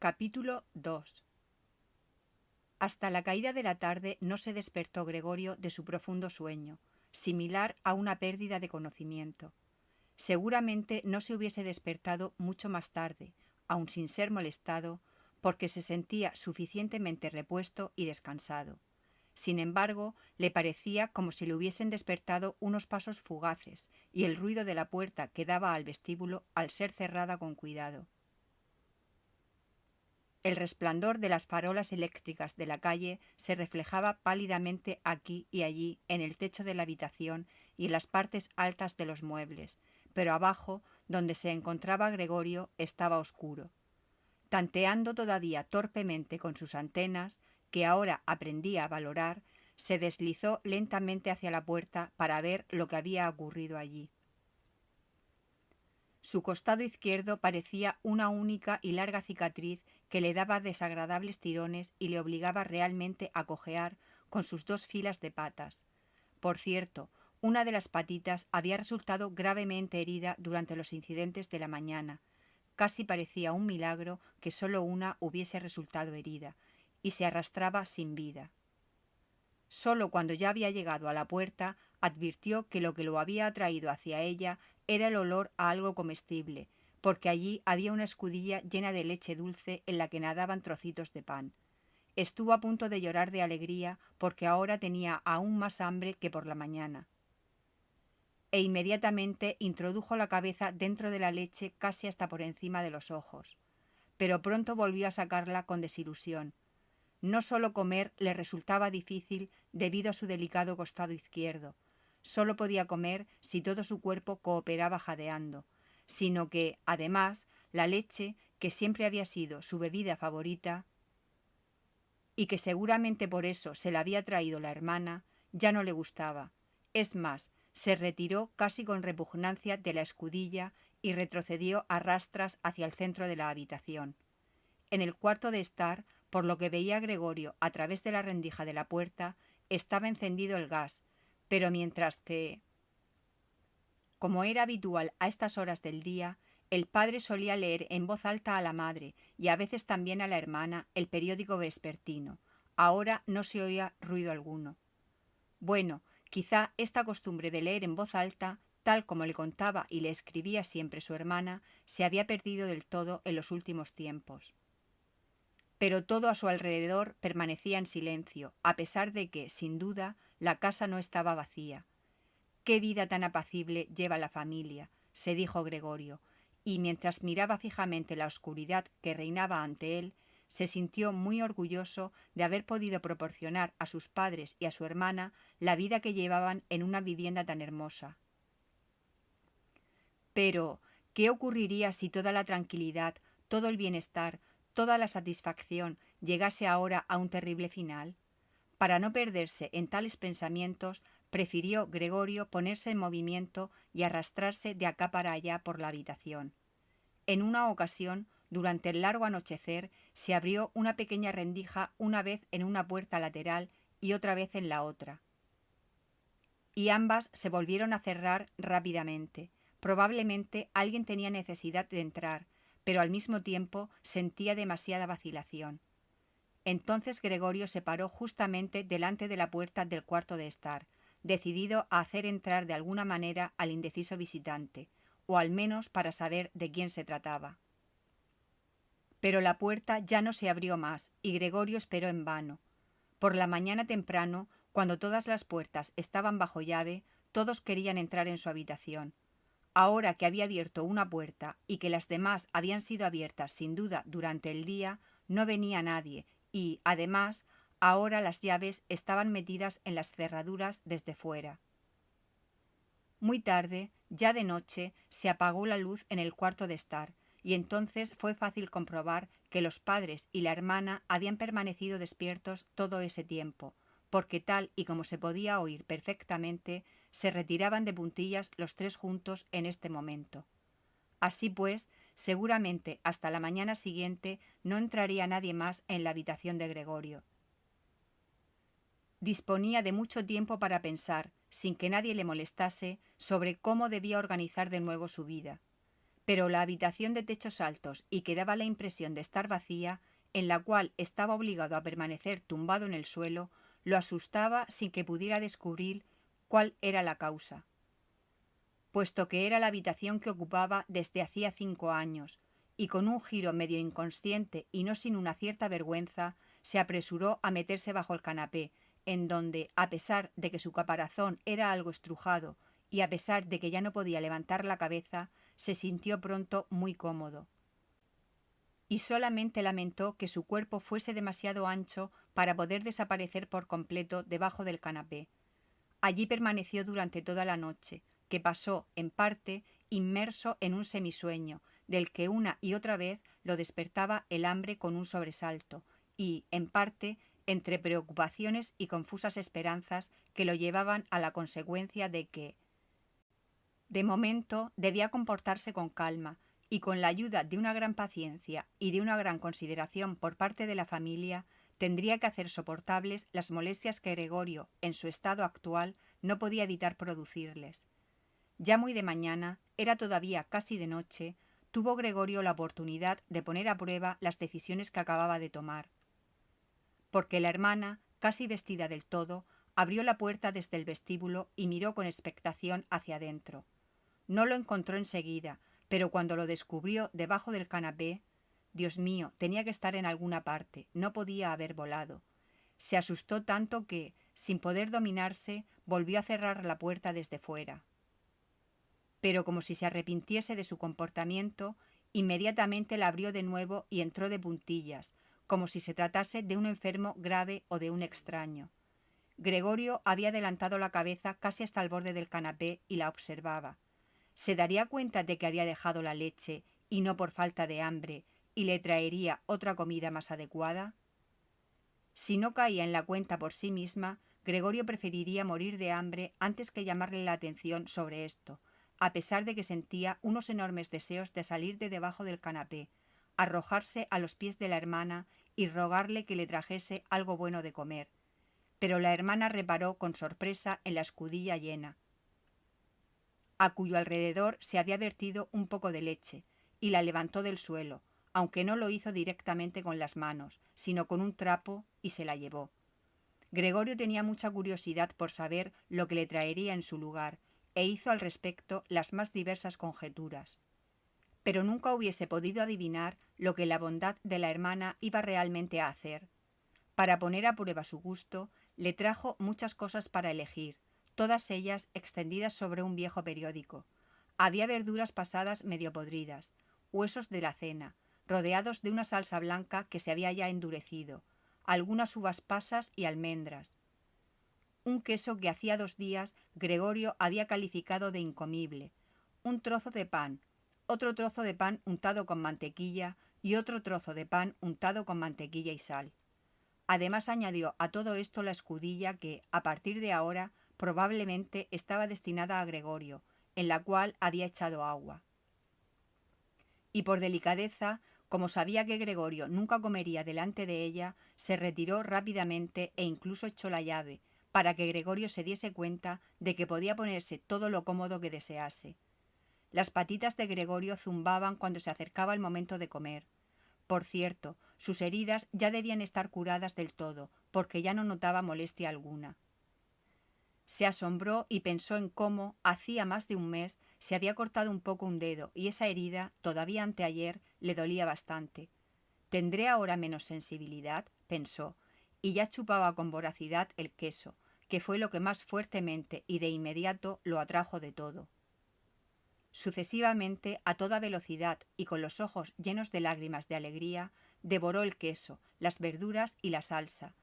Capítulo 2. Hasta la caída de la tarde no se despertó Gregorio de su profundo sueño, similar a una pérdida de conocimiento. Seguramente no se hubiese despertado mucho más tarde, aun sin ser molestado, porque se sentía suficientemente repuesto y descansado. Sin embargo, le parecía como si le hubiesen despertado unos pasos fugaces y el ruido de la puerta que daba al vestíbulo al ser cerrada con cuidado. El resplandor de las farolas eléctricas de la calle se reflejaba pálidamente aquí y allí en el techo de la habitación y en las partes altas de los muebles, pero abajo, donde se encontraba Gregorio, estaba oscuro. Tanteando todavía torpemente con sus antenas, que ahora aprendía a valorar, se deslizó lentamente hacia la puerta para ver lo que había ocurrido allí. Su costado izquierdo parecía una única y larga cicatriz que le daba desagradables tirones y le obligaba realmente a cojear con sus dos filas de patas. Por cierto, una de las patitas había resultado gravemente herida durante los incidentes de la mañana. Casi parecía un milagro que solo una hubiese resultado herida, y se arrastraba sin vida. Solo cuando ya había llegado a la puerta advirtió que lo que lo había atraído hacia ella era el olor a algo comestible, porque allí había una escudilla llena de leche dulce en la que nadaban trocitos de pan. Estuvo a punto de llorar de alegría porque ahora tenía aún más hambre que por la mañana. E inmediatamente introdujo la cabeza dentro de la leche casi hasta por encima de los ojos. Pero pronto volvió a sacarla con desilusión. No solo comer le resultaba difícil debido a su delicado costado izquierdo, solo podía comer si todo su cuerpo cooperaba jadeando, sino que, además, la leche, que siempre había sido su bebida favorita, y que seguramente por eso se la había traído la hermana, ya no le gustaba. Es más, se retiró casi con repugnancia de la escudilla y retrocedió a rastras hacia el centro de la habitación. En el cuarto de estar, por lo que veía Gregorio a través de la rendija de la puerta, estaba encendido el gas, pero mientras que, como era habitual a estas horas del día, el padre solía leer en voz alta a la madre y a veces también a la hermana el periódico vespertino. Ahora no se oía ruido alguno. Bueno, quizá esta costumbre de leer en voz alta, tal como le contaba y le escribía siempre su hermana, se había perdido del todo en los últimos tiempos. Pero todo a su alrededor permanecía en silencio, a pesar de que, sin duda, la casa no estaba vacía. «Qué vida tan apacible lleva la familia», se dijo Gregorio, y mientras miraba fijamente la oscuridad que reinaba ante él, se sintió muy orgulloso de haber podido proporcionar a sus padres y a su hermana la vida que llevaban en una vivienda tan hermosa. Pero, ¿qué ocurriría si toda la tranquilidad, todo el bienestar, toda la satisfacción llegase ahora a un terrible final? Para no perderse en tales pensamientos, prefirió Gregorio ponerse en movimiento y arrastrarse de acá para allá por la habitación. En una ocasión, durante el largo anochecer, se abrió una pequeña rendija una vez en una puerta lateral y otra vez en la otra, y ambas se volvieron a cerrar rápidamente. Probablemente alguien tenía necesidad de entrar, pero al mismo tiempo sentía demasiada vacilación. Entonces Gregorio se paró justamente delante de la puerta del cuarto de estar, decidido a hacer entrar de alguna manera al indeciso visitante, o al menos para saber de quién se trataba. Pero la puerta ya no se abrió más, y Gregorio esperó en vano. Por la mañana temprano, cuando todas las puertas estaban bajo llave, todos querían entrar en su habitación. Ahora que había abierto una puerta y que las demás habían sido abiertas sin duda durante el día, no venía nadie y, además, ahora las llaves estaban metidas en las cerraduras desde fuera. Muy tarde, ya de noche, se apagó la luz en el cuarto de estar, y entonces fue fácil comprobar que los padres y la hermana habían permanecido despiertos todo ese tiempo, porque tal y como se podía oír perfectamente, se retiraban de puntillas los tres juntos en este momento. Así pues, seguramente hasta la mañana siguiente no entraría nadie más en la habitación de Gregorio. Disponía de mucho tiempo para pensar, sin que nadie le molestase, sobre cómo debía organizar de nuevo su vida. pero la habitación de techos altos y que daba la impresión de estar vacía, en la cual estaba obligado a permanecer tumbado en el suelo, lo asustaba sin que pudiera descubrir cuál era la causa, puesto que era la habitación que ocupaba desde hacía 5 años, y con un giro medio inconsciente y no sin una cierta vergüenza, se apresuró a meterse bajo el canapé, en donde, a pesar de que su caparazón era algo estrujado y a pesar de que ya no podía levantar la cabeza, se sintió pronto muy cómodo. Y solamente lamentó que su cuerpo fuese demasiado ancho para poder desaparecer por completo debajo del canapé. Allí permaneció durante toda la noche, que pasó, en parte, inmerso en un semisueño, del que una y otra vez lo despertaba el hambre con un sobresalto, y, en parte, entre preocupaciones y confusas esperanzas que lo llevaban a la consecuencia de que, de momento, debía comportarse con calma, y con la ayuda de una gran paciencia y de una gran consideración por parte de la familia, tendría que hacer soportables las molestias que Gregorio, en su estado actual, no podía evitar producirles. Ya muy de mañana, era todavía casi de noche, tuvo Gregorio la oportunidad de poner a prueba las decisiones que acababa de tomar. Porque la hermana, casi vestida del todo, abrió la puerta desde el vestíbulo y miró con expectación hacia adentro. No lo encontró enseguida, pero cuando lo descubrió debajo del canapé, Dios mío, tenía que estar en alguna parte, no podía haber volado. Se asustó tanto que, sin poder dominarse, volvió a cerrar la puerta desde fuera. Pero como si se arrepintiese de su comportamiento, inmediatamente la abrió de nuevo y entró de puntillas, como si se tratase de un enfermo grave o de un extraño. Gregorio había adelantado la cabeza casi hasta el borde del canapé y la observaba. ¿Se daría cuenta de que había dejado la leche y no por falta de hambre y le traería otra comida más adecuada? Si no caía en la cuenta por sí misma, Gregorio preferiría morir de hambre antes que llamarle la atención sobre esto, a pesar de que sentía unos enormes deseos de salir de debajo del canapé, arrojarse a los pies de la hermana y rogarle que le trajese algo bueno de comer. Pero la hermana reparó con sorpresa en la escudilla llena, a cuyo alrededor se había vertido un poco de leche, y la levantó del suelo, aunque no lo hizo directamente con las manos, sino con un trapo, y se la llevó. Gregorio tenía mucha curiosidad por saber lo que le traería en su lugar, e hizo al respecto las más diversas conjeturas. Pero nunca hubiese podido adivinar lo que la bondad de la hermana iba realmente a hacer. Para poner a prueba su gusto, le trajo muchas cosas para elegir, todas ellas extendidas sobre un viejo periódico. Había verduras pasadas medio podridas, huesos de la cena, rodeados de una salsa blanca que se había ya endurecido, algunas uvas pasas y almendras. Un queso que hacía 2 días Gregorio había calificado de incomible, un trozo de pan, otro trozo de pan untado con mantequilla y otro trozo de pan untado con mantequilla y sal. Además añadió a todo esto la escudilla que, a partir de ahora, probablemente estaba destinada a Gregorio, en la cual había echado agua. Y por delicadeza, como sabía que Gregorio nunca comería delante de ella, se retiró rápidamente e incluso echó la llave, para que Gregorio se diese cuenta de que podía ponerse todo lo cómodo que desease. Las patitas de Gregorio zumbaban cuando se acercaba el momento de comer. Por cierto, sus heridas ya debían estar curadas del todo, porque ya no notaba molestia alguna. Se asombró y pensó en cómo, hacía más de un mes, se había cortado un poco un dedo y esa herida, todavía anteayer, le dolía bastante. ¿Tendré ahora menos sensibilidad?, pensó, y ya chupaba con voracidad el queso, que fue lo que más fuertemente y de inmediato lo atrajo de todo. Sucesivamente, a toda velocidad y con los ojos llenos de lágrimas de alegría, devoró el queso, las verduras y la salsa.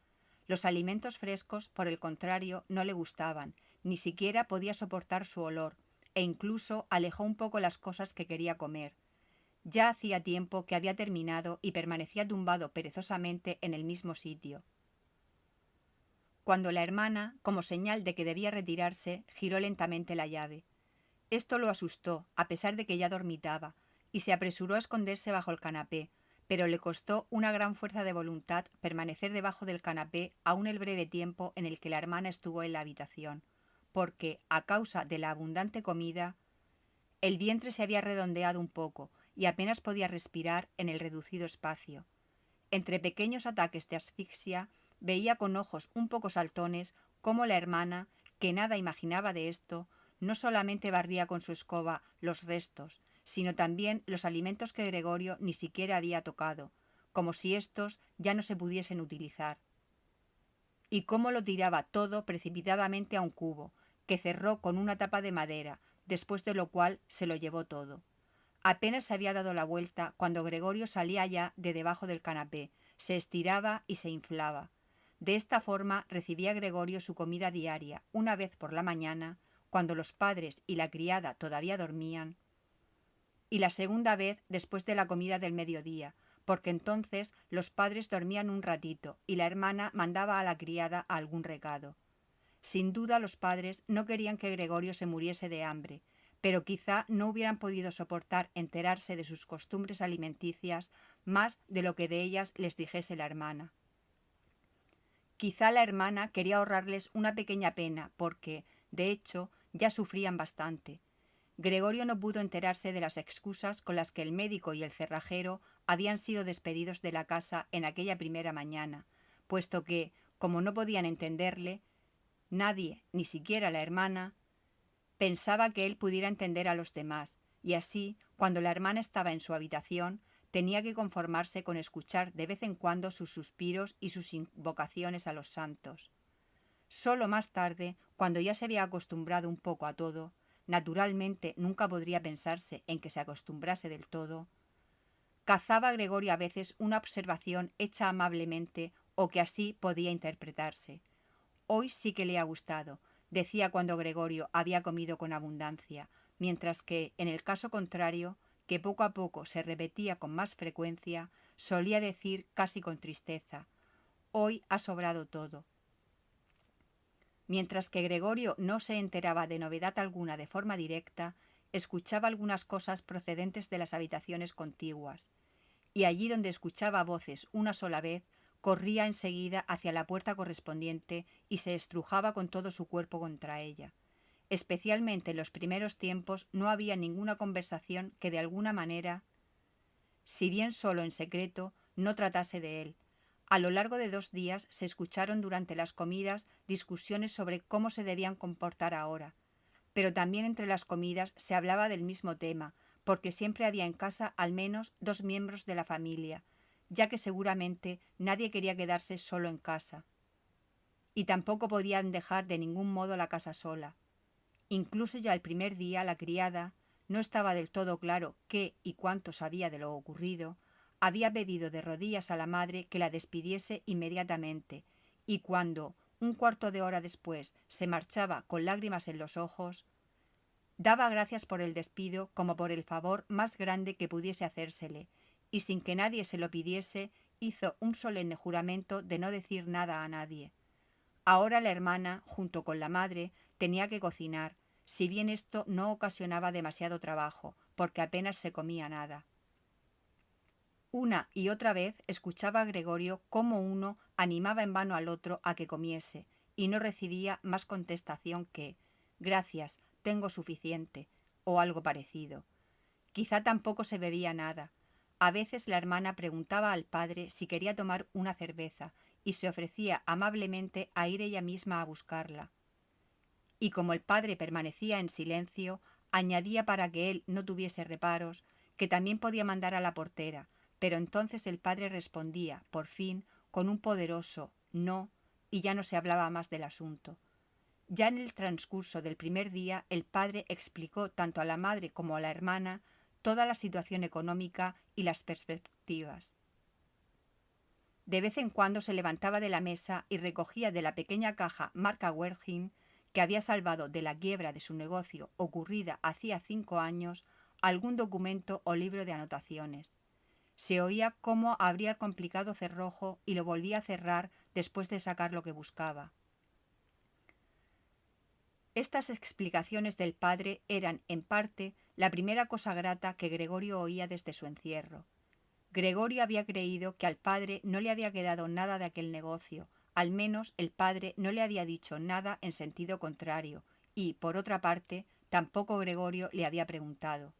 Los alimentos frescos, por el contrario, no le gustaban, ni siquiera podía soportar su olor, e incluso alejó un poco las cosas que quería comer. Ya hacía tiempo que había terminado y permanecía tumbado perezosamente en el mismo sitio, cuando la hermana, como señal de que debía retirarse, giró lentamente la llave. Esto lo asustó, a pesar de que ya dormitaba, y se apresuró a esconderse bajo el canapé, pero le costó una gran fuerza de voluntad permanecer debajo del canapé aún el breve tiempo en el que la hermana estuvo en la habitación, porque, a causa de la abundante comida, El vientre se había redondeado un poco y apenas podía respirar en el reducido espacio. Entre pequeños ataques de asfixia, veía con ojos un poco saltones cómo la hermana, que nada imaginaba de esto, no solamente barría con su escoba los restos, sino también los alimentos que Gregorio ni siquiera había tocado, como si éstos ya no se pudiesen utilizar. Y cómo lo tiraba todo precipitadamente a un cubo, que cerró con una tapa de madera, después de lo cual se lo llevó todo. Apenas se había dado la vuelta cuando Gregorio salía ya de debajo del canapé, se estiraba y se inflaba. De esta forma recibía Gregorio su comida diaria, una vez por la mañana, cuando los padres y la criada todavía dormían, y la segunda vez después de la comida del mediodía, porque entonces los padres dormían un ratito y la hermana mandaba a la criada algún recado. Sin duda los padres no querían que Gregorio se muriese de hambre, pero quizá no hubieran podido soportar enterarse de sus costumbres alimenticias más de lo que de ellas les dijese la hermana. Quizá la hermana quería ahorrarles una pequeña pena porque, de hecho, ya sufrían bastante. Gregorio no pudo enterarse de las excusas con las que el médico y el cerrajero habían sido despedidos de la casa en aquella primera mañana, puesto que, como no podían entenderle, nadie, ni siquiera la hermana, pensaba que él pudiera entender a los demás, y así, cuando la hermana estaba en su habitación, tenía que conformarse con escuchar de vez en cuando sus suspiros y sus invocaciones a los santos. Solo más tarde, cuando ya se había acostumbrado un poco a todo, naturalmente nunca podría pensarse en que se acostumbrase del todo, cazaba Gregorio a veces una observación hecha amablemente o que así podía interpretarse. Hoy sí que le ha gustado, decía cuando Gregorio había comido con abundancia, mientras que, en el caso contrario, que poco a poco se repetía con más frecuencia, solía decir casi con tristeza: hoy ha sobrado todo. Mientras que Gregorio no se enteraba de novedad alguna de forma directa, escuchaba algunas cosas procedentes de las habitaciones contiguas, y allí donde escuchaba voces una sola vez, corría enseguida hacia la puerta correspondiente y se estrujaba con todo su cuerpo contra ella. Especialmente en los primeros tiempos no había ninguna conversación que de alguna manera, si bien solo en secreto, no tratase de él. A lo largo de 2 días se escucharon durante las comidas discusiones sobre cómo se debían comportar ahora, pero también entre las comidas se hablaba del mismo tema, porque siempre había en casa al menos 2 miembros de la familia, ya que seguramente nadie quería quedarse solo en casa. Y tampoco podían dejar de ningún modo la casa sola. Incluso ya el primer día la criada, no estaba del todo claro qué y cuánto sabía de lo ocurrido, había pedido de rodillas a la madre que la despidiese inmediatamente, y cuando, un cuarto de hora después, se marchaba con lágrimas en los ojos, daba gracias por el despido como por el favor más grande que pudiese hacérsele, y sin que nadie se lo pidiese, hizo un solemne juramento de no decir nada a nadie. Ahora la hermana, junto con la madre, tenía que cocinar, si bien esto no ocasionaba demasiado trabajo, porque apenas se comía nada. Una y otra vez escuchaba a Gregorio cómo uno animaba en vano al otro a que comiese, y no recibía más contestación que «gracias, tengo suficiente», o algo parecido. Quizá tampoco se bebía nada. A veces la hermana preguntaba al padre si quería tomar una cerveza, y se ofrecía amablemente a ir ella misma a buscarla. Y como el padre permanecía en silencio, añadía para que él no tuviese reparos, que también podía mandar a la portera, pero entonces el padre respondía, por fin, con un poderoso no, y ya no se hablaba más del asunto. Ya en el transcurso del primer día, el padre explicó tanto a la madre como a la hermana toda la situación económica y las perspectivas. De vez en cuando se levantaba de la mesa y recogía de la pequeña caja marca Wertheim, que había salvado de la quiebra de su negocio ocurrida hacía 5 años, algún documento o libro de anotaciones. Se oía cómo abría el complicado cerrojo y lo volvía a cerrar después de sacar lo que buscaba. Estas explicaciones del padre eran, en parte, la primera cosa grata que Gregorio oía desde su encierro. Gregorio había creído que al padre no le había quedado nada de aquel negocio, al menos el padre no le había dicho nada en sentido contrario, y, por otra parte, tampoco Gregorio le había preguntado.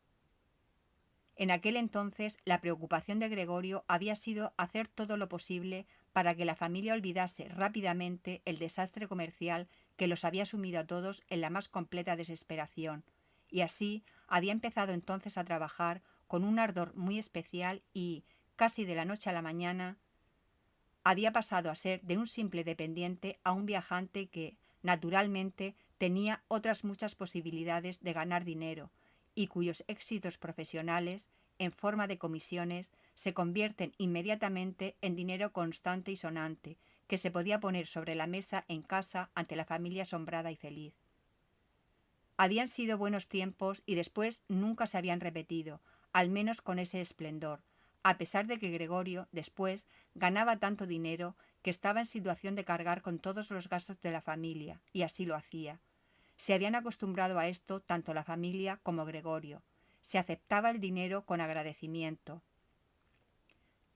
En aquel entonces la preocupación de Gregorio había sido hacer todo lo posible para que la familia olvidase rápidamente el desastre comercial que los había sumido a todos en la más completa desesperación, y así había empezado entonces a trabajar con un ardor muy especial y, casi de la noche a la mañana, había pasado a ser de un simple dependiente a un viajante que, naturalmente, tenía otras muchas posibilidades de ganar dinero y cuyos éxitos profesionales, en forma de comisiones, se convierten inmediatamente en dinero constante y sonante, que se podía poner sobre la mesa en casa ante la familia asombrada y feliz. Habían sido buenos tiempos y después nunca se habían repetido, al menos con ese esplendor, a pesar de que Gregorio, después, ganaba tanto dinero que estaba en situación de cargar con todos los gastos de la familia, y así lo hacía. Se habían acostumbrado a esto tanto la familia como Gregorio. Se aceptaba el dinero con agradecimiento.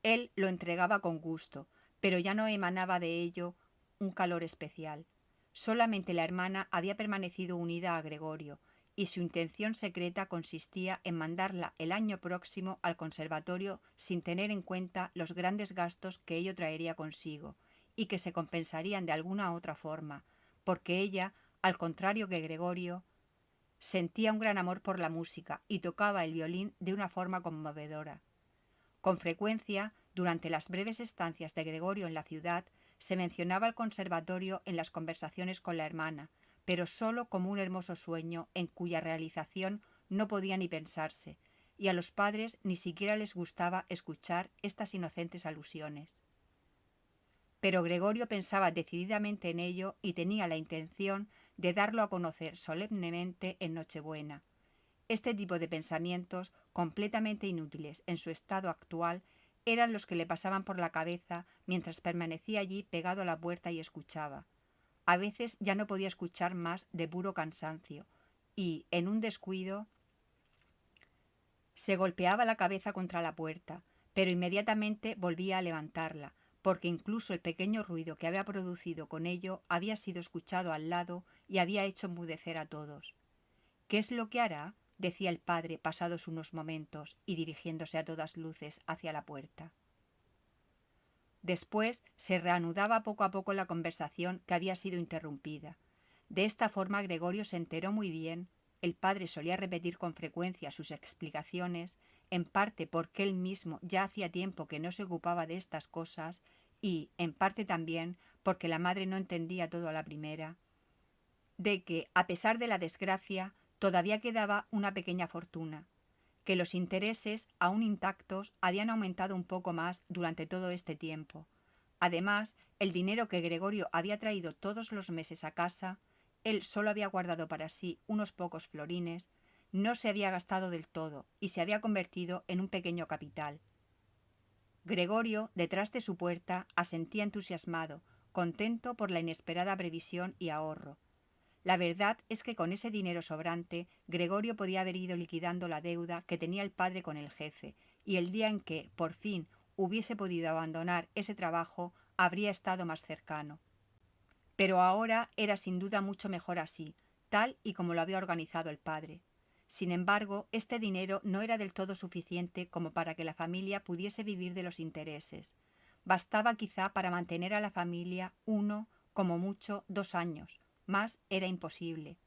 Él lo entregaba con gusto, pero ya no emanaba de ello un calor especial. Solamente la hermana había permanecido unida a Gregorio, y su intención secreta consistía en mandarla el año próximo al conservatorio sin tener en cuenta los grandes gastos que ello traería consigo, y que se compensarían de alguna otra forma, porque ella, al contrario que Gregorio, sentía un gran amor por la música y tocaba el violín de una forma conmovedora. Con frecuencia, durante las breves estancias de Gregorio en la ciudad, se mencionaba el conservatorio en las conversaciones con la hermana, pero sólo como un hermoso sueño en cuya realización no podía ni pensarse, y a los padres ni siquiera les gustaba escuchar estas inocentes alusiones. Pero Gregorio pensaba decididamente en ello y tenía la intención de darlo a conocer solemnemente en Nochebuena. Este tipo de pensamientos, completamente inútiles en su estado actual, eran los que le pasaban por la cabeza mientras permanecía allí pegado a la puerta y escuchaba. A veces ya no podía escuchar más de puro cansancio, y, en un descuido, se golpeaba la cabeza contra la puerta, pero inmediatamente volvía a levantarla, porque incluso el pequeño ruido que había producido con ello había sido escuchado al lado y había hecho enmudecer a todos. ¿Qué es lo que hará?, decía el padre pasados unos momentos y dirigiéndose a todas luces hacia la puerta. Después se reanudaba poco a poco la conversación que había sido interrumpida. De esta forma Gregorio se enteró muy bien. El padre solía repetir con frecuencia sus explicaciones, en parte porque él mismo ya hacía tiempo que no se ocupaba de estas cosas y, en parte también, porque la madre no entendía todo a la primera, de que, a pesar de la desgracia, todavía quedaba una pequeña fortuna, que los intereses, aún intactos, habían aumentado un poco más durante todo este tiempo. Además, el dinero que Gregorio había traído todos los meses a casa, él solo había guardado para sí unos pocos florines, no se había gastado del todo y se había convertido en un pequeño capital. Gregorio, detrás de su puerta, asentía entusiasmado, contento por la inesperada previsión y ahorro. La verdad es que con ese dinero sobrante, Gregorio podía haber ido liquidando la deuda que tenía el padre con el jefe, y el día en que, por fin, hubiese podido abandonar ese trabajo, habría estado más cercano. Pero ahora era sin duda mucho mejor así, tal y como lo había organizado el padre. Sin embargo, este dinero no era del todo suficiente como para que la familia pudiese vivir de los intereses. Bastaba quizá para mantener a la familia 1, como mucho, 2 años. Más era imposible.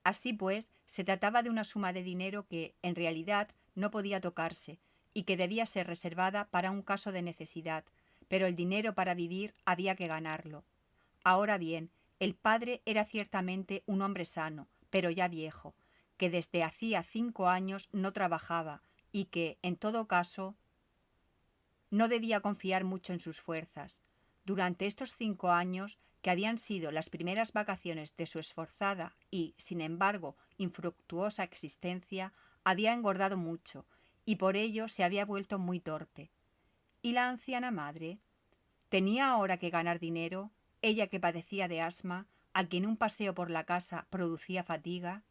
Así pues, se trataba de una suma de dinero que, en realidad, no podía tocarse y que debía ser reservada para un caso de necesidad, pero el dinero para vivir había que ganarlo. Ahora bien, el padre era ciertamente un hombre sano, pero ya viejo, que desde hacía 5 años no trabajaba y que, en todo caso, no debía confiar mucho en sus fuerzas. Durante estos 5 años, que habían sido las primeras vacaciones de su esforzada y, sin embargo, infructuosa existencia, había engordado mucho, y por ello se había vuelto muy torpe. ¿Y la anciana madre? ¿Tenía ahora que ganar dinero, ella que padecía de asma, a quien un paseo por la casa producía fatiga,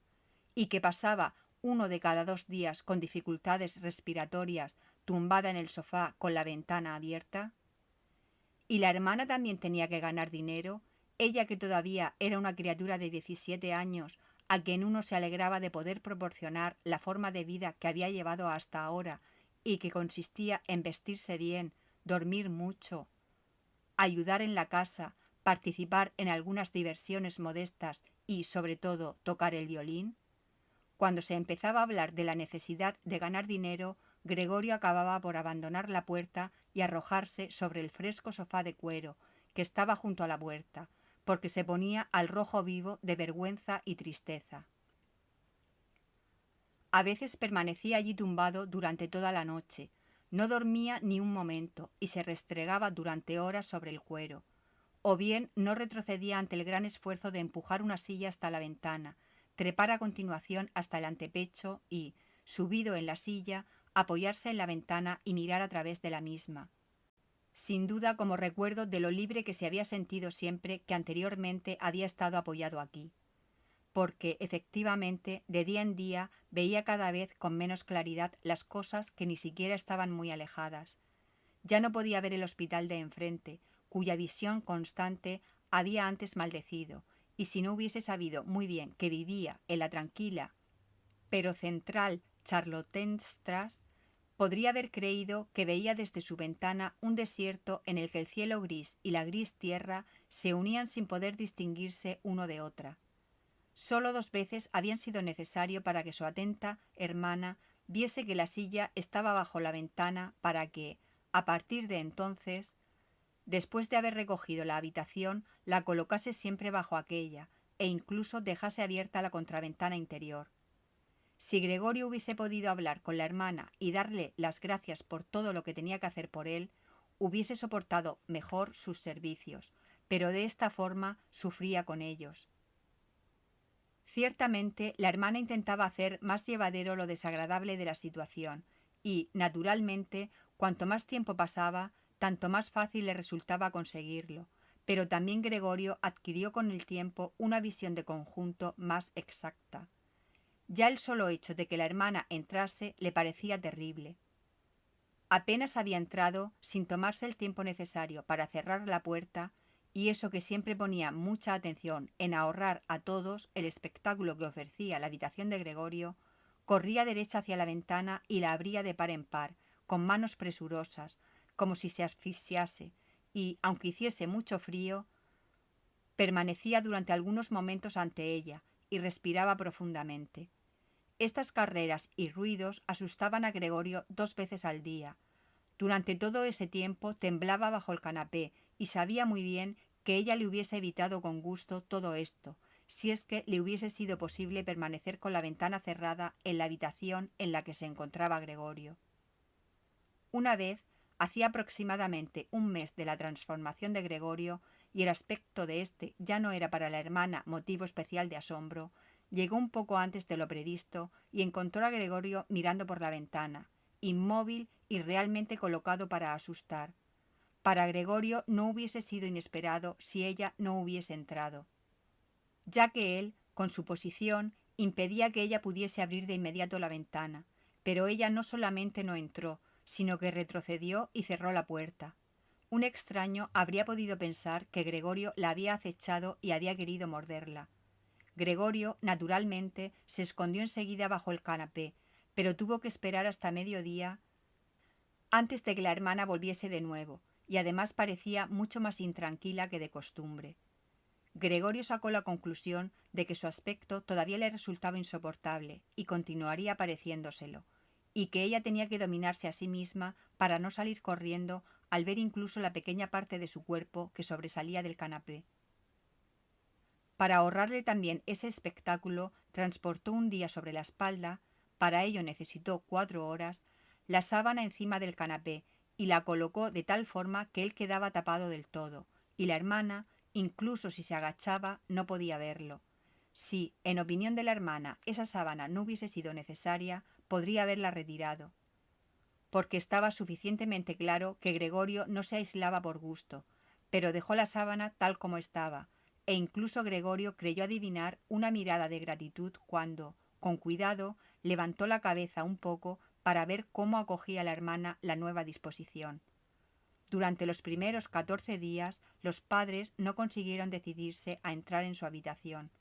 y que pasaba 1 de cada 2 días con dificultades respiratorias, tumbada en el sofá con la ventana abierta? ¿Y la hermana también tenía que ganar dinero, ella que todavía era una criatura de 17 años, a quien uno se alegraba de poder proporcionar la forma de vida que había llevado hasta ahora y que consistía en vestirse bien, dormir mucho, ayudar en la casa, participar en algunas diversiones modestas y, sobre todo, tocar el violín? Cuando se empezaba a hablar de la necesidad de ganar dinero, Gregorio acababa por abandonar la puerta y arrojarse sobre el fresco sofá de cuero que estaba junto a la puerta, porque se ponía al rojo vivo de vergüenza y tristeza. A veces permanecía allí tumbado durante toda la noche, no dormía ni un momento y se restregaba durante horas sobre el cuero, o bien no retrocedía ante el gran esfuerzo de empujar una silla hasta la ventana, trepar a continuación hasta el antepecho y, subido en la silla, apoyarse en la ventana y mirar a través de la misma. Sin duda como recuerdo de lo libre que se había sentido siempre que anteriormente había estado apoyado aquí, porque efectivamente de día en día veía cada vez con menos claridad las cosas que ni siquiera estaban muy alejadas. Ya no podía ver el hospital de enfrente, cuya visión constante había antes maldecido, y si no hubiese sabido muy bien que vivía en la tranquila pero central Charlottenstrasse, podría haber creído que veía desde su ventana un desierto en el que el cielo gris y la gris tierra se unían sin poder distinguirse uno de otra. Solo 2 veces habían sido necesario para que su atenta hermana viese que la silla estaba bajo la ventana para que, a partir de entonces, después de haber recogido la habitación, la colocase siempre bajo aquella e incluso dejase abierta la contraventana interior. Si Gregorio hubiese podido hablar con la hermana y darle las gracias por todo lo que tenía que hacer por él, hubiese soportado mejor sus servicios, pero de esta forma sufría con ellos. Ciertamente, la hermana intentaba hacer más llevadero lo desagradable de la situación y, naturalmente, cuanto más tiempo pasaba, tanto más fácil le resultaba conseguirlo, pero también Gregorio adquirió con el tiempo una visión de conjunto más exacta. Ya el solo hecho de que la hermana entrase le parecía terrible. Apenas había entrado, sin tomarse el tiempo necesario para cerrar la puerta, y eso que siempre ponía mucha atención en ahorrar a todos el espectáculo que ofrecía la habitación de Gregorio, corría derecha hacia la ventana y la abría de par en par, con manos presurosas, como si se asfixiase, y, aunque hiciese mucho frío, permanecía durante algunos momentos ante ella y respiraba profundamente. Estas carreras y ruidos asustaban a Gregorio 2 veces al día. Durante todo ese tiempo temblaba bajo el canapé y sabía muy bien que ella le hubiese evitado con gusto todo esto, si es que le hubiese sido posible permanecer con la ventana cerrada en la habitación en la que se encontraba Gregorio. Una vez, hacía aproximadamente 1 mes de la transformación de Gregorio, y el aspecto de éste ya no era para la hermana motivo especial de asombro, llegó un poco antes de lo previsto y encontró a Gregorio mirando por la ventana, inmóvil y realmente colocado para asustar. Para Gregorio no hubiese sido inesperado si ella no hubiese entrado, ya que él, con su posición, impedía que ella pudiese abrir de inmediato la ventana, pero ella no solamente no entró, sino que retrocedió y cerró la puerta. Un extraño habría podido pensar que Gregorio la había acechado y había querido morderla. Gregorio, naturalmente, se escondió enseguida bajo el canapé, pero tuvo que esperar hasta mediodía antes de que la hermana volviese de nuevo, y además parecía mucho más intranquila que de costumbre. Gregorio sacó la conclusión de que su aspecto todavía le resultaba insoportable y continuaría pareciéndoselo, y que ella tenía que dominarse a sí misma para no salir corriendo al ver incluso la pequeña parte de su cuerpo que sobresalía del canapé. Para ahorrarle también ese espectáculo, transportó un día sobre la espalda, para ello necesitó 4 horas, la sábana encima del canapé y la colocó de tal forma que él quedaba tapado del todo, y la hermana, incluso si se agachaba, no podía verlo. Si, en opinión de la hermana, esa sábana no hubiese sido necesaria, podría haberla retirado, porque estaba suficientemente claro que Gregorio no se aislaba por gusto, pero dejó la sábana tal como estaba, e incluso Gregorio creyó adivinar una mirada de gratitud cuando, con cuidado, levantó la cabeza un poco para ver cómo acogía la hermana la nueva disposición. Durante los primeros 14 días, los padres no consiguieron decidirse a entrar en su habitación.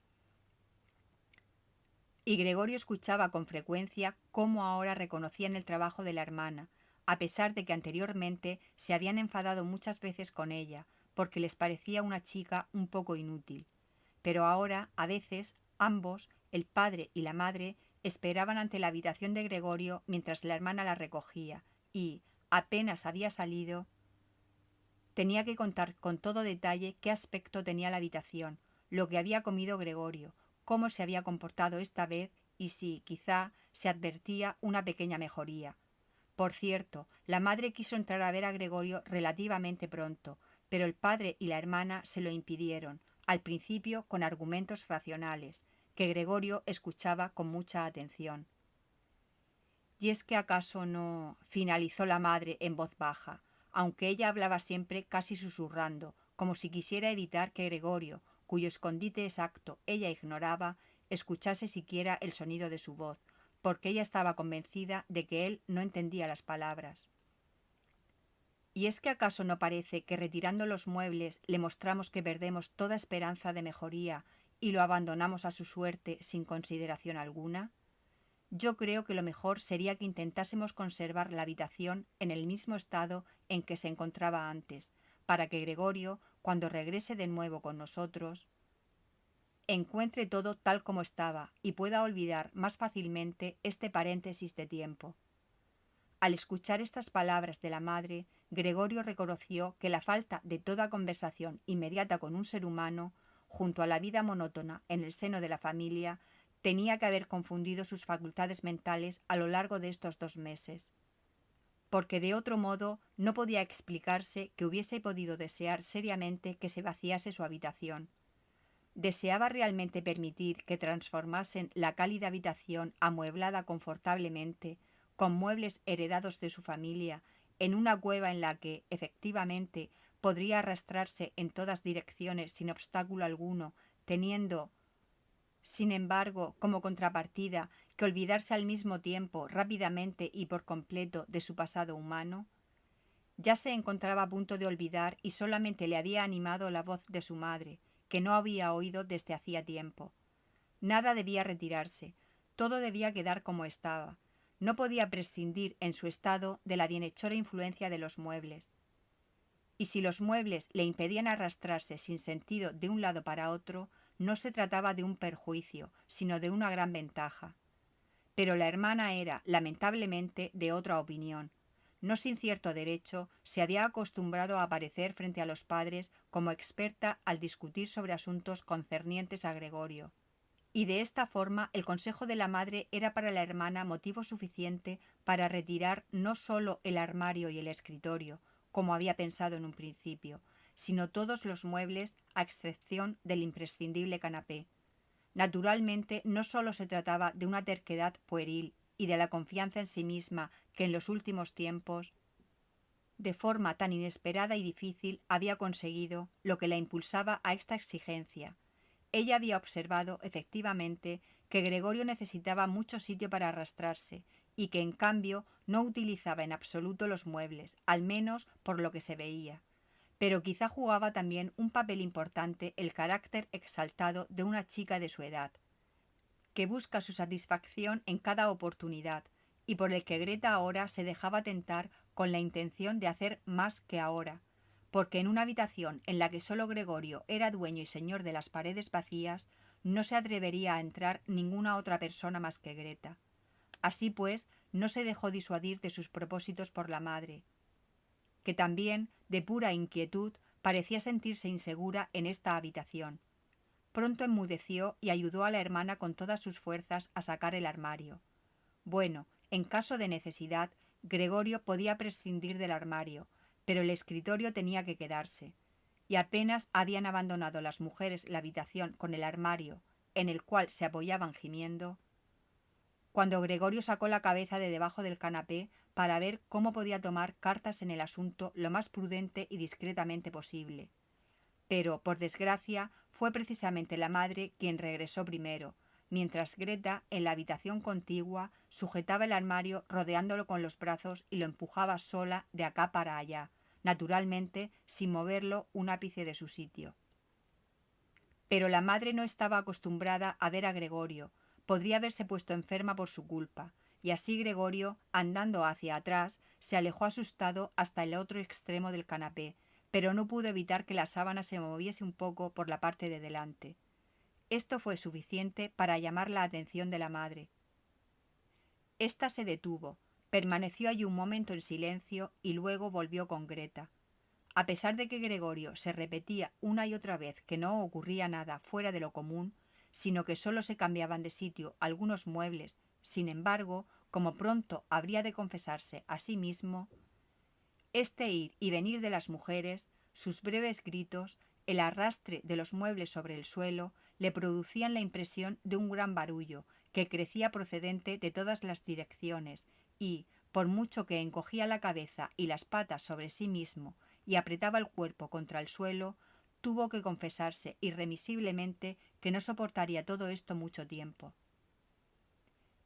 y Gregorio escuchaba con frecuencia cómo ahora reconocían el trabajo de la hermana, a pesar de que anteriormente se habían enfadado muchas veces con ella, porque les parecía una chica un poco inútil. Pero ahora, a veces, ambos, el padre y la madre, esperaban ante la habitación de Gregorio mientras la hermana la recogía, y, apenas había salido, tenía que contar con todo detalle qué aspecto tenía la habitación, lo que había comido Gregorio, cómo se había comportado esta vez y si, quizá, se advertía una pequeña mejoría. Por cierto, la madre quiso entrar a ver a Gregorio relativamente pronto, pero el padre y la hermana se lo impidieron, al principio con argumentos racionales, que Gregorio escuchaba con mucha atención. ¿Y es que acaso no? Finalizó la madre en voz baja, aunque ella hablaba siempre casi susurrando, como si quisiera evitar que Gregorio, cuyo escondite exacto ella ignoraba, escuchase siquiera el sonido de su voz, porque ella estaba convencida de que él no entendía las palabras. ¿Y es que acaso no parece que retirando los muebles le mostramos que perdemos toda esperanza de mejoría y lo abandonamos a su suerte sin consideración alguna? Yo creo que lo mejor sería que intentásemos conservar la habitación en el mismo estado en que se encontraba antes, para que Gregorio, cuando regrese de nuevo con nosotros, encuentre todo tal como estaba y pueda olvidar más fácilmente este paréntesis de tiempo. Al escuchar estas palabras de la madre, Gregorio reconoció que la falta de toda conversación inmediata con un ser humano, junto a la vida monótona en el seno de la familia, tenía que haber confundido sus facultades mentales a lo largo de estos 2 meses, porque de otro modo no podía explicarse que hubiese podido desear seriamente que se vaciase su habitación. Deseaba realmente permitir que transformasen la cálida habitación amueblada confortablemente, con muebles heredados de su familia, en una cueva en la que, efectivamente, podría arrastrarse en todas direcciones sin obstáculo alguno, teniendo, sin embargo, como contrapartida, que olvidarse al mismo tiempo, rápidamente y por completo, de su pasado humano. Ya se encontraba a punto de olvidar y solamente le había animado la voz de su madre, que no había oído desde hacía tiempo. Nada debía retirarse, todo debía quedar como estaba. No podía prescindir en su estado de la bienhechora influencia de los muebles. Y si los muebles le impedían arrastrarse sin sentido de un lado para otro, no se trataba de un perjuicio, sino de una gran ventaja. Pero la hermana era, lamentablemente, de otra opinión. No sin cierto derecho, se había acostumbrado a aparecer frente a los padres como experta al discutir sobre asuntos concernientes a Gregorio. Y de esta forma el consejo de la madre era para la hermana motivo suficiente para retirar no solo el armario y el escritorio, como había pensado en un principio, sino todos los muebles a excepción del imprescindible canapé. Naturalmente, no solo se trataba de una terquedad pueril y de la confianza en sí misma que en los últimos tiempos, de forma tan inesperada y difícil, había conseguido lo que la impulsaba a esta exigencia. Ella había observado, efectivamente, que Gregorio necesitaba mucho sitio para arrastrarse y que, en cambio, no utilizaba en absoluto los muebles, al menos por lo que se veía. Pero quizá jugaba también un papel importante el carácter exaltado de una chica de su edad, que busca su satisfacción en cada oportunidad, y por el que Greta ahora se dejaba tentar con la intención de hacer más que ahora, porque en una habitación en la que solo Gregorio era dueño y señor de las paredes vacías, no se atrevería a entrar ninguna otra persona más que Greta. Así pues, no se dejó disuadir de sus propósitos por la madre, que también, de pura inquietud, parecía sentirse insegura en esta habitación. Pronto enmudeció y ayudó a la hermana con todas sus fuerzas a sacar el armario. Bueno, en caso de necesidad, Gregorio podía prescindir del armario, pero el escritorio tenía que quedarse. Y apenas habían abandonado las mujeres la habitación con el armario, en el cual se apoyaban gimiendo, cuando Gregorio sacó la cabeza de debajo del canapé para ver cómo podía tomar cartas en el asunto lo más prudente y discretamente posible. Pero, por desgracia, fue precisamente la madre quien regresó primero, mientras Greta, en la habitación contigua, sujetaba el armario rodeándolo con los brazos y lo empujaba sola de acá para allá, naturalmente sin moverlo un ápice de su sitio. Pero la madre no estaba acostumbrada a ver a Gregorio, podría haberse puesto enferma por su culpa, y así Gregorio, andando hacia atrás, se alejó asustado hasta el otro extremo del canapé, pero no pudo evitar que la sábana se moviese un poco por la parte de delante. Esto fue suficiente para llamar la atención de la madre. Esta se detuvo, permaneció allí un momento en silencio y luego volvió con Greta. A pesar de que Gregorio se repetía una y otra vez que no ocurría nada fuera de lo común, sino que solo se cambiaban de sitio algunos muebles, sin embargo, como pronto habría de confesarse a sí mismo, este ir y venir de las mujeres, sus breves gritos, el arrastre de los muebles sobre el suelo, le producían la impresión de un gran barullo que crecía procedente de todas las direcciones y, por mucho que encogía la cabeza y las patas sobre sí mismo y apretaba el cuerpo contra el suelo, tuvo que confesarse irremisiblemente que no soportaría todo esto mucho tiempo.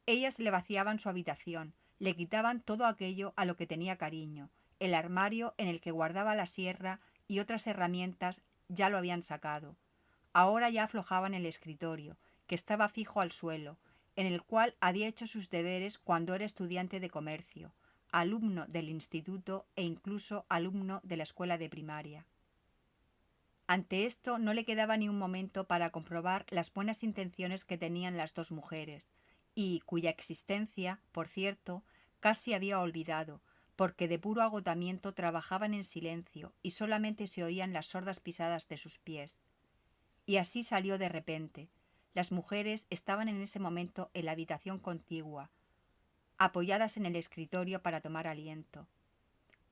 Ellas le vaciaban su habitación, le quitaban todo aquello a lo que tenía cariño, el armario en el que guardaba la sierra y otras herramientas ya lo habían sacado. Ahora ya aflojaban el escritorio, que estaba fijo al suelo, en el cual había hecho sus deberes cuando era estudiante de comercio, alumno del instituto e incluso alumno de la escuela de primaria. Ante esto no le quedaba ni un momento para comprobar las buenas intenciones que tenían las dos mujeres, y cuya existencia, por cierto, casi había olvidado, porque de puro agotamiento trabajaban en silencio y solamente se oían las sordas pisadas de sus pies. Y así salió de repente. Las mujeres estaban en ese momento en la habitación contigua, apoyadas en el escritorio para tomar aliento.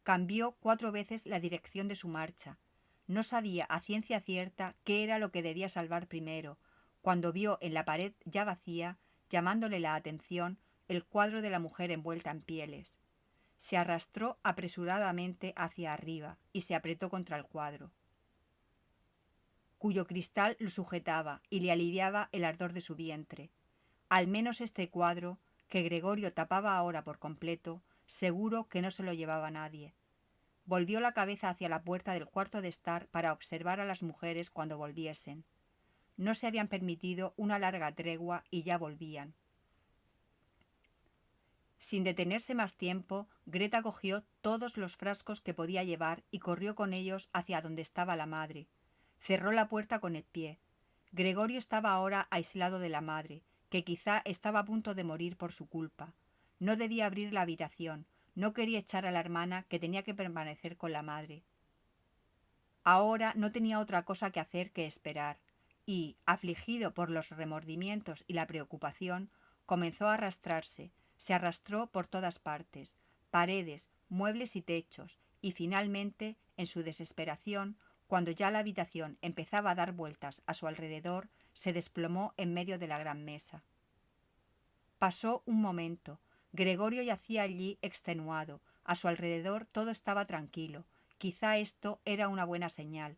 Cambió 4 veces la dirección de su marcha. No sabía a ciencia cierta qué era lo que debía salvar primero, cuando vio en la pared ya vacía, llamándole la atención, el cuadro de la mujer envuelta en pieles. Se arrastró apresuradamente hacia arriba y se apretó contra el cuadro, cuyo cristal lo sujetaba y le aliviaba el ardor de su vientre. Al menos este cuadro, que Gregorio tapaba ahora por completo, seguro que no se lo llevaba nadie. Volvió la cabeza hacia la puerta del cuarto de estar para observar a las mujeres cuando volviesen. No se habían permitido una larga tregua y ya volvían. Sin detenerse más tiempo, Greta cogió todos los frascos que podía llevar y corrió con ellos hacia donde estaba la madre. Cerró la puerta con el pie. Gregorio estaba ahora aislado de la madre, que quizá estaba a punto de morir por su culpa. No debía abrir la habitación, no quería echar a la hermana que tenía que permanecer con la madre. Ahora no tenía otra cosa que hacer que esperar, y, afligido por los remordimientos y la preocupación, comenzó a arrastrarse, se arrastró por todas partes, paredes, muebles y techos, y finalmente, en su desesperación, cuando ya la habitación empezaba a dar vueltas a su alrededor, se desplomó en medio de la gran mesa. Pasó un momento. Gregorio yacía allí extenuado. A su alrededor todo estaba tranquilo. Quizá esto era una buena señal.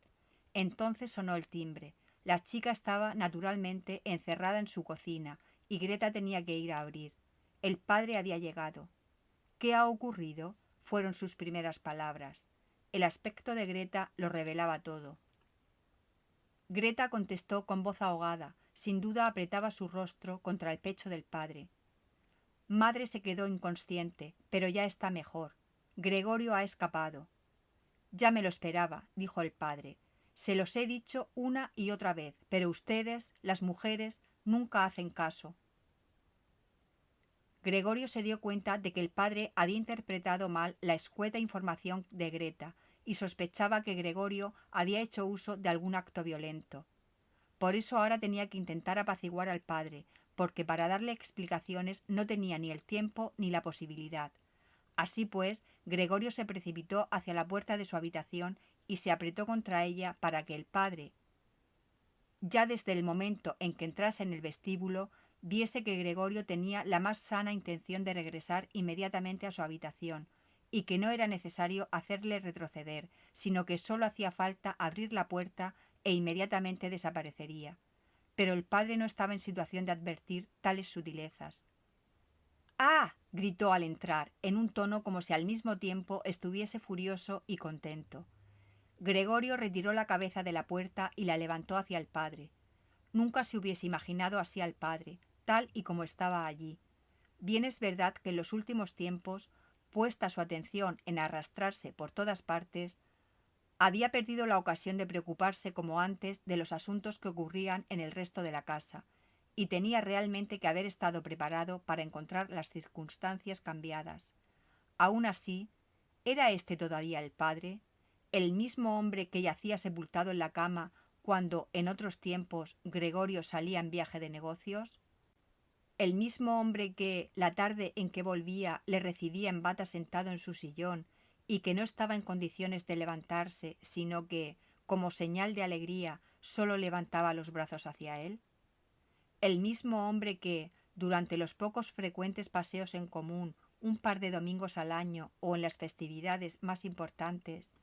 Entonces sonó el timbre. La chica estaba naturalmente encerrada en su cocina y Greta tenía que ir a abrir. El padre había llegado. «¿Qué ha ocurrido?», fueron sus primeras palabras. El aspecto de Greta lo revelaba todo. Greta contestó con voz ahogada. Sin duda apretaba su rostro contra el pecho del padre. Madre se quedó inconsciente, pero ya está mejor. Gregorio ha escapado. Ya me lo esperaba, dijo el padre. Se los he dicho una y otra vez, pero ustedes, las mujeres, nunca hacen caso. Gregorio se dio cuenta de que el padre había interpretado mal la escueta información de Greta y sospechaba que Gregorio había hecho uso de algún acto violento. Por eso ahora tenía que intentar apaciguar al padre, porque para darle explicaciones no tenía ni el tiempo ni la posibilidad. Así pues, Gregorio se precipitó hacia la puerta de su habitación y se apretó contra ella para que el padre, ya desde el momento en que entrase en el vestíbulo, viese que Gregorio tenía la más sana intención de regresar inmediatamente a su habitación, y que no era necesario hacerle retroceder, sino que solo hacía falta abrir la puerta e inmediatamente desaparecería. Pero el padre no estaba en situación de advertir tales sutilezas. «¡Ah!», gritó al entrar, en un tono como si al mismo tiempo estuviese furioso y contento. Gregorio retiró la cabeza de la puerta y la levantó hacia el padre. Nunca se hubiese imaginado así al padre, tal y como estaba allí. Bien es verdad que en los últimos tiempos, puesta su atención en arrastrarse por todas partes, había perdido la ocasión de preocuparse como antes de los asuntos que ocurrían en el resto de la casa, y tenía realmente que haber estado preparado para encontrar las circunstancias cambiadas. Aún así, ¿era este todavía el padre? ¿El mismo hombre que yacía sepultado en la cama cuando, en otros tiempos, Gregorio salía en viaje de negocios? ¿El mismo hombre que, la tarde en que volvía, le recibía en bata sentado en su sillón y que no estaba en condiciones de levantarse, sino que, como señal de alegría, solo levantaba los brazos hacia él? ¿El mismo hombre que, durante los pocos frecuentes paseos en común, un par de domingos al año o en las festividades más importantes,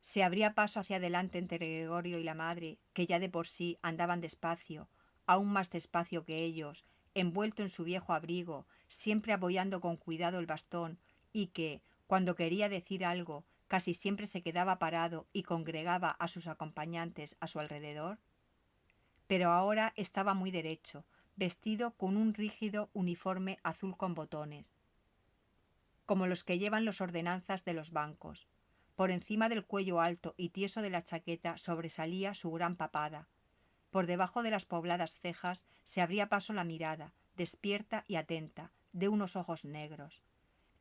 se abría paso hacia adelante entre Gregorio y la madre, que ya de por sí andaban despacio, aún más despacio que ellos, envuelto en su viejo abrigo, siempre apoyando con cuidado el bastón, y que, cuando quería decir algo, casi siempre se quedaba parado y congregaba a sus acompañantes a su alrededor? Pero ahora estaba muy derecho, vestido con un rígido uniforme azul con botones, como los que llevan los ordenanzas de los bancos. Por encima del cuello alto y tieso de la chaqueta sobresalía su gran papada. Por debajo de las pobladas cejas se abría paso la mirada, despierta y atenta, de unos ojos negros.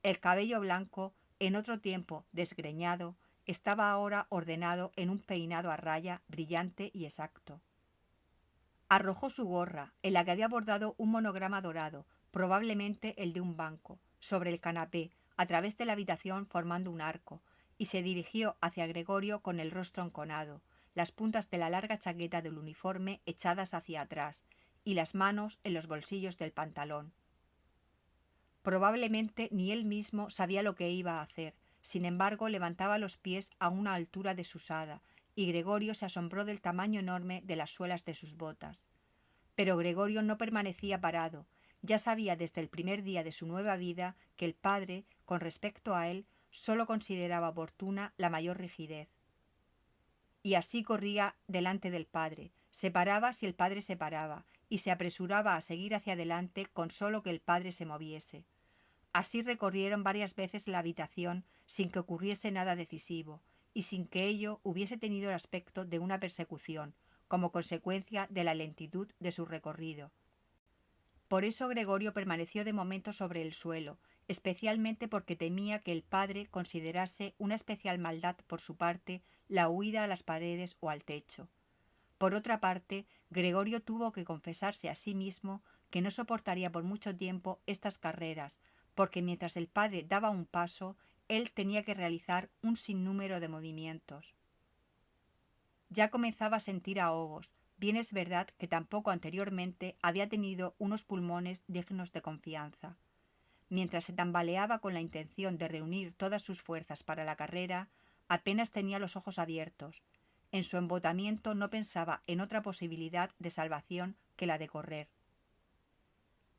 El cabello blanco, en otro tiempo desgreñado, estaba ahora ordenado en un peinado a raya brillante y exacto. Arrojó su gorra, en la que había bordado un monograma dorado, probablemente el de un banco, sobre el canapé, a través de la habitación formando un arco, y se dirigió hacia Gregorio con el rostro enconado, las puntas de la larga chaqueta del uniforme echadas hacia atrás, y las manos en los bolsillos del pantalón. Probablemente ni él mismo sabía lo que iba a hacer, sin embargo levantaba los pies a una altura desusada, y Gregorio se asombró del tamaño enorme de las suelas de sus botas. Pero Gregorio no permanecía parado. Ya sabía desde el primer día de su nueva vida que el padre, con respecto a él, sólo consideraba oportuna la mayor rigidez. Y así corría delante del padre, se paraba si el padre se paraba, y se apresuraba a seguir hacia adelante con solo que el padre se moviese. Así recorrieron varias veces la habitación sin que ocurriese nada decisivo, y sin que ello hubiese tenido el aspecto de una persecución, como consecuencia de la lentitud de su recorrido. Por eso Gregorio permaneció de momento sobre el suelo, especialmente porque temía que el padre considerase una especial maldad por su parte la huida a las paredes o al techo. Por otra parte, Gregorio tuvo que confesarse a sí mismo que no soportaría por mucho tiempo estas carreras, porque mientras el padre daba un paso, él tenía que realizar un sinnúmero de movimientos. Ya comenzaba a sentir ahogos. Bien es verdad que tampoco anteriormente había tenido unos pulmones dignos de confianza. Mientras se tambaleaba con la intención de reunir todas sus fuerzas para la carrera, apenas tenía los ojos abiertos. En su embotamiento no pensaba en otra posibilidad de salvación que la de correr.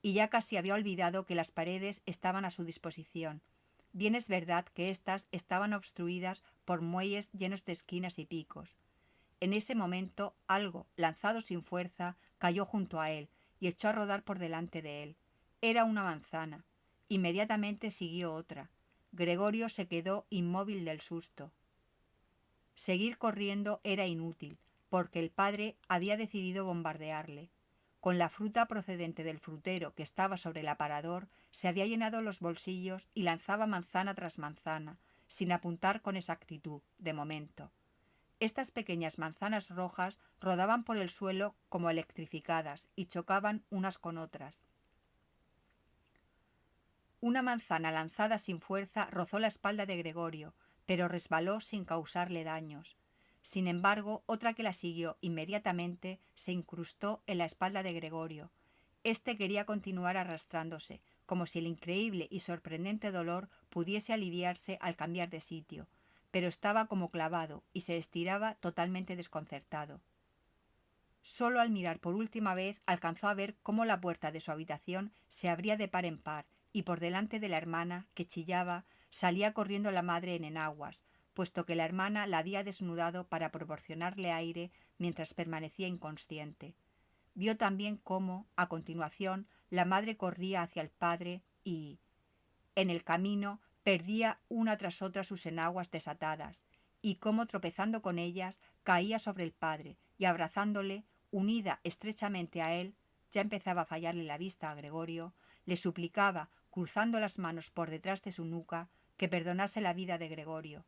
Y ya casi había olvidado que las paredes estaban a su disposición. Bien es verdad que éstas estaban obstruidas por muelles llenos de esquinas y picos. En ese momento algo, lanzado sin fuerza, cayó junto a él y echó a rodar por delante de él. Era una manzana. Inmediatamente siguió otra. Gregorio se quedó inmóvil del susto. Seguir corriendo era inútil, porque el padre había decidido bombardearle. Con la fruta procedente del frutero que estaba sobre el aparador, se había llenado los bolsillos y lanzaba manzana tras manzana, sin apuntar con exactitud, de momento. Estas pequeñas manzanas rojas rodaban por el suelo como electrificadas y chocaban unas con otras. Una manzana lanzada sin fuerza rozó la espalda de Gregorio, pero resbaló sin causarle daños. Sin embargo, otra que la siguió inmediatamente se incrustó en la espalda de Gregorio. Este quería continuar arrastrándose, como si el increíble y sorprendente dolor pudiese aliviarse al cambiar de sitio, pero estaba como clavado y se estiraba totalmente desconcertado. Solo al mirar por última vez alcanzó a ver cómo la puerta de su habitación se abría de par en par y por delante de la hermana, que chillaba, salía corriendo la madre en enaguas, puesto que la hermana la había desnudado para proporcionarle aire mientras permanecía inconsciente. vio también cómo, a continuación, la madre corría hacia el padre y, en el camino, perdía una tras otra sus enaguas desatadas, y cómo, tropezando con ellas, caía sobre el padre y, abrazándole, unida estrechamente a él, ya empezaba a fallarle la vista a Gregorio, le suplicaba, cruzando las manos por detrás de su nuca, que perdonase la vida de Gregorio,